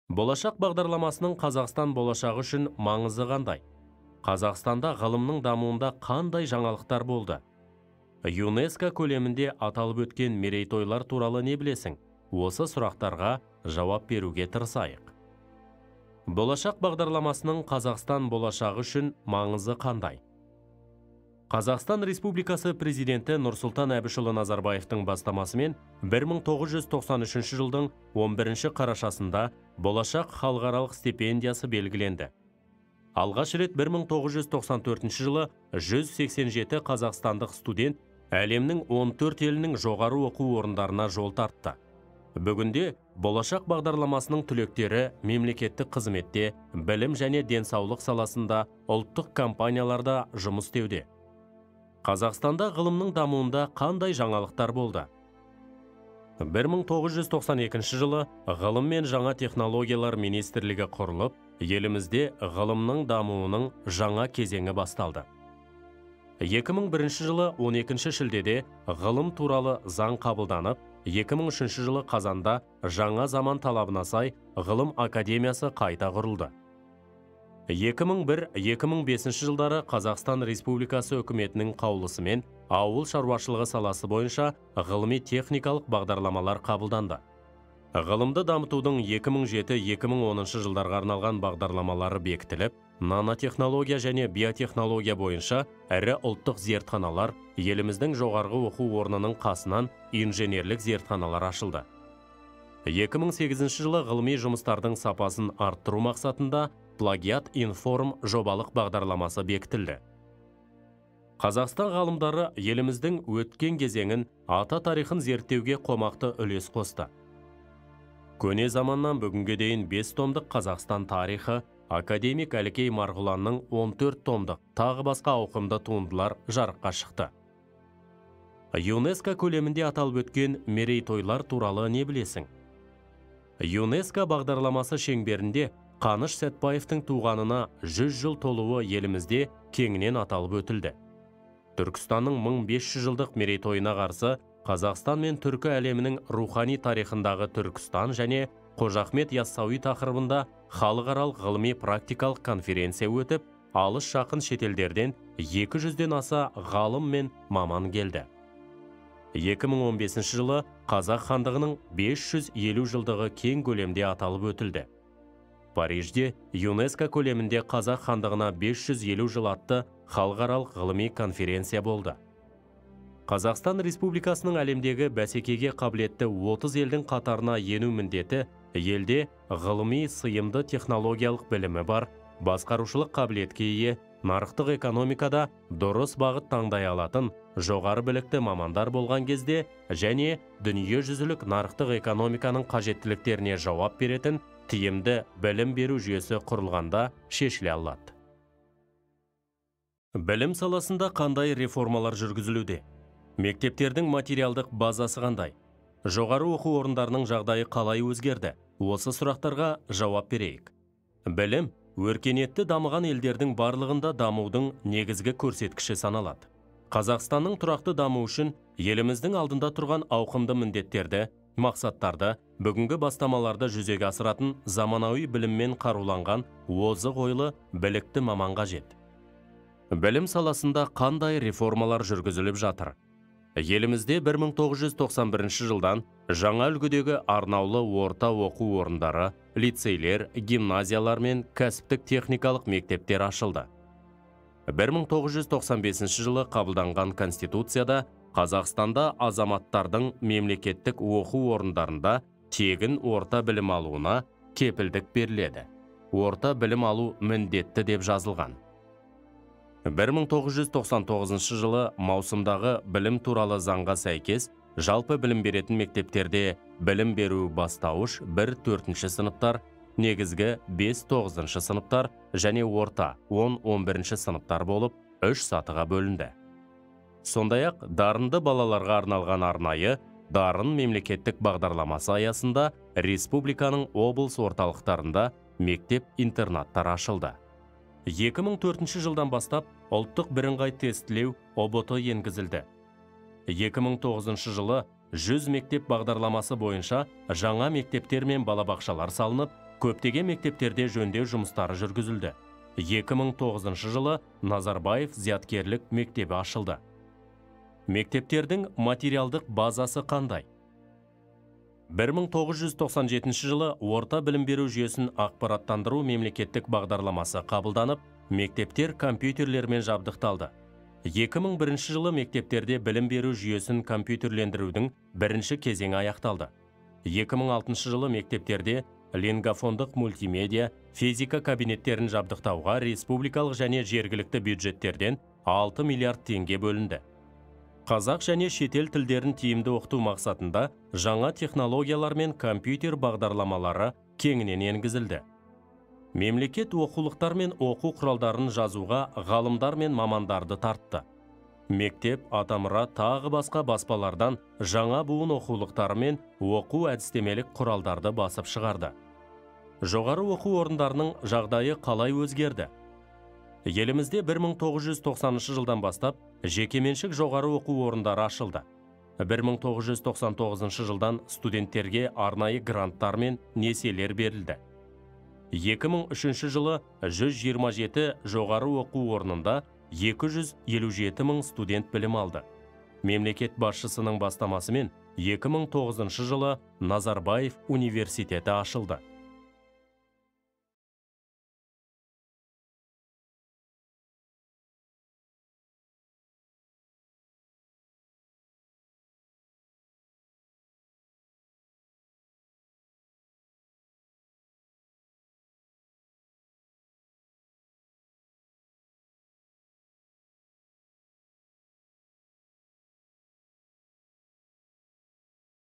Болашақ бағдарламасының Қазақстан болашағы үшін маңызы қандай? Қазақстанда ғылымның дамуында қандай жаңалықтар болды? ЮНЕСКО көлемінде аталып өткен мерейтойлар туралы не білесің? Осы сұрақтарға жауап беруге тырысайық. Болашақ бағдарламасының Қазақстан болашағы үшін маңызы қандай? Қазақстан Республикасы президенті Нұрсұлтан Әбішұлы Назарбаевтың бастамасымен 1993 жылдың 11 қарашасында болашақ халықаралық стипендиясы белгіленді. Алғаш рет 1994 жылы 187 қазақстандық студент әлемнің 14 елінің жоғары оқу орындарына жол тартты. Бүгінде болашақ бағдарламасының түлектері мемлекеттік қызметте, білім және денсаулық саласында, ұлттық компанияларда жұмыс істеуде. Қазақстанда ғылымның дамуында қандай жаңалықтар болды? 1992 жылы ғылым мен жаңа технологиялар министрлігі құрылып, елімізде ғылымның дамуының жаңа кезеңі басталды. 2001 жылы 12 шілдеде ғылым туралы заң қабылданып, 2003 жылы қазанда жаңа заман талабына сай ғылым академиясы қайта құрылды. 2001-2005 жылдары Қазақстан Республикасы үкіметінің қаулысымен ауыл шаруашылығы саласы бойынша ғылыми техникалық бағдарламалар қабылданды. Ғылымды дамытудың 2007-2010 жылдарға арналған бағдарламалары бекітіліп, нанотехнология және биотехнология бойынша әрі ұлттық зертханалар, еліміздің жоғарғы оқу орнының қасынан инженерлік зертханалар ашылды. 2008 жылы ғылыми жұмыстардың сапасын арттыру мақсатында Плагиат информ жобалық бағдарламасы бекітілді. Қазақстан ғалымдары еліміздің өткен кезеңін, ата тарихын зерттеуге қомақты үлес қосты. Көне заманнан бүгінге дейін 5 томдық Қазақстан тарихы, академик Әлкей Марғұланның 14 томдық тағы басқа ауқымды туындылар жарыққа шықты. ЮНЕСКО көлемінде аталып өткен мерейтойлар туралы не білесің? ЮНЕСКО бағдарламасы шеңберінде Қаныш Сәтбаевтың туғанына 100 жыл толуы елімізде кеңінен аталып өтілді. Түркістанның 1500 жылдық мерейтойына қарсы Қазақстан мен түркі әлемінің рухани тарихындағы Түркістан және Қожа Ахмет Яссауи тақырыбында халықаралық ғылыми практикалық конференция өтіп, алыс жақын шетелдерден 200-ден аса ғалым мен маман келді. 2015 жылы Қазақ хандығының 550 жылдығы кең көлемде аталып өтілді. Парижде ЮНЕСКО көлемінде Қазақ хандығына 550 жыл атты халықаралық ғылыми конференция болды. Қазақстан Республикасының әлемдегі бәсекеге қабілетті 30 елдің қатарына ену міндеті елде ғылыми сыйымды технологиялық білімі бар, басқарушылық қабілетке ие, нарықтық экономикада дұрыс бағыт таңдай алатын жоғары білікті мамандар болған кезде және дүниежүзілік нарықтық экономиканың қажеттіліктеріне жауап беретін тиімді білім беру жүйесі құрылғанда шешіле алады. Білім саласында қандай реформалар жүргізілуде? Мектептердің материалдық базасы қандай? Жоғары оқу орындарының жағдайы қалай өзгерді? Осы сұрақтарға жауап берейік. Білім өркениетті дамыған елдердің барлығында дамудың негізгі көрсеткіші саналады. Қазақстанның тұрақты даму үшін еліміздің алдында тұрған ауқымды міндеттерді, мақсаттарды, бүгінгі бастамаларды жүзеге асыратын заманауи біліммен қаруланған озық ойлы білікті маман қажет. Білім саласында қандай реформалар жүргізіліп жатыр? Елімізде 1991 жылдан жаңа үлгідегі арнаулы орта оқу орындары, лицейлер, гимназиялар мен кәсіптік техникалық мектептер ашылды. 1995 жылы қабылданған Конституцияда Қазақстанда азаматтардың мемлекеттік оқу орындарында тегін орта білім алуына кепілдік беріледі. Орта білім алу міндетті деп жазылған. 1999 жылы маусымдағы білім туралы заңға сәйкес жалпы білім беретін мектептерде білім беру бастауыш 1-4 сыныптар, негізгі 5-9 сыныптар және орта 10-11 сыныптар болып 3 сатыға бөлінді. Сондай-ақ дарынды балаларға арналған арнайы дарын мемлекеттік бағдарламасы аясында республиканың облыс орталықтарында мектеп-интернаттар ашылды. 2004 жылдан бастап ұлттық бірыңғай тестілеу ОБТ енгізілді. 2009 жылы 100 мектеп бағдарламасы бойынша жаңа мектептер мен балабақшалар салынып, көптеген мектептерде жөндеу жұмыстары жүргізілді. 2009 жылы Назарбаев зияткерлік мектебі ашылды. Мектептердің материалдық базасы қандай? 1997 жылы орта білім беру жүйесін ақпараттандыру мемлекеттік бағдарламасы қабылданып, мектептер компьютерлермен жабдықталды. 2001 жылы мектептерде білім беру жүйесін компьютерлендірудің бірінші кезеңі аяқталды. 2006 жылы мектептерде лингафондық мультимедиа, физика кабинеттерін жабдықтауға республикалық және жергілікті бюджеттерден 6 миллиард теңге бөлінді. Қазақ және шетел тілдерін тиімді оқыту мақсатында жаңа технологиялар мен компьютер бағдарламалары кеңінен енгізілді. Мемлекет оқулықтар мен оқу құралдарын жазуға ғалымдар мен мамандарды тартты. Мектеп, Атамұра тағы басқа баспалардан жаңа буын оқулықтары мен оқу әдістемелік құралдарды басып шығарды. Жоғары оқу орындарының жағдайы қалай өзгерді? Елімізде 1990 жылдан бастап жекеменшік жоғары оқу орындары ашылды. 1999 жылдан студенттерге арнайы гранттар мен несиелер берілді. 2003 жылы 127 жоғары оқу орнында 257 мың студент білім алды. Мемлекет басшысының бастамасымен 2009 жылы Назарбаев университеті ашылды.